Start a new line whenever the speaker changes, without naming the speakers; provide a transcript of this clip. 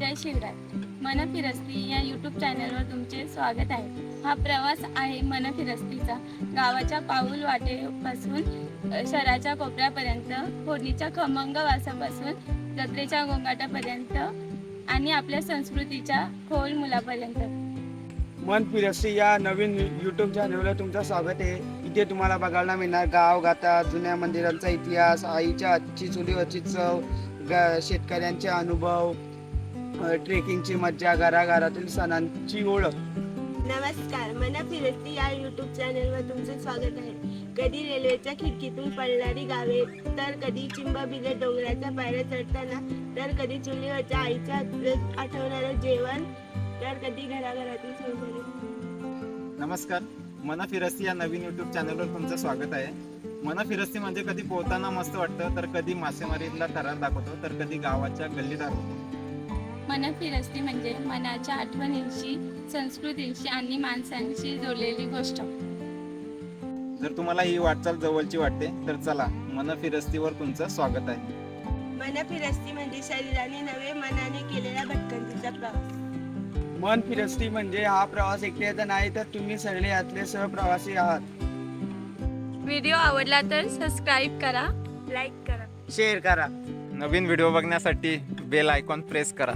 जय शिवराय. मन फिरस्ती या यूट्यूब चॅनलवर तुमचे स्वागत आहे. हा प्रवास आहे मन फिरस्तीचा. गावाच्या पाऊल वाटेपासून शहराच्या कोपऱ्यापर्यंत, फोडणीच्या खमंग वासापासून जत्रेच्या गोंगाटापर्यंत आणि आपल्या संस्कृतीच्या खोल मुलापर्यंत.
मन फिरस्ती या नवीन यूट्यूब चॅनलवर तुमचं स्वागत आहे. इथे तुम्हाला बघायला मिळणार गाव गाथा, जुन्या मंदिरांचा इतिहास, आईच्या हातची चुलीवरची चव, शेतकऱ्यांचे अनुभव, ट्रेकिंगची मज्जा, घराघरातील सणांची ओळख.
नमस्कार, मन फिरस्ती या यूट्यूब चॅनलवर तुमचे स्वागत आहे. कधी रेल्वेच्या खिडकीतून पडणारी गावे, तर कधी चिंबबिले डोंगराच्या पायऱ्या चढताना, तर कधी चुलीवरच्या आईच्या हातचं आठवणारं जेवण, तर कधी घराघरातील सोयरे.
नमस्कार, मन फिरस्ती या नवीन यूट्यूब चॅनलवर तुमचं स्वागत आहे. मन फिरस्ती म्हणजे कधी पोहताना मस्त वाटतं, तर कधी मासेमारीला थरार दाखवतो, तर कधी गावाच्या गल्ली दाखवतो.
मन फिरस्ती म्हणजे मनाच्या आठवणींशी, संस्कृतींशी आणि माणसांशी जोडलेली गोष्ट.
जर तुम्हाला ही वाटचाल जवळची वाटते, तर चला, मन फिरस्तीवर तुमचं स्वागत आहे.
मन फिरस्ती म्हणजे शरीराने नव्हे मनाने केलेला भटकंतीचा प्रवास.
मन फिरस्ती म्हणजे हा प्रवास एकट्याचा नाही, तर तुम्ही सगळे यातले सहप्रवासी आहात.
व्हिडिओ आवडला तर सबस्क्राईब करा,
लाईक करा.
शेअर करा.
नवीन व्हिडिओ बघण्यासाठी बेल आयकॉन प्रेस करा.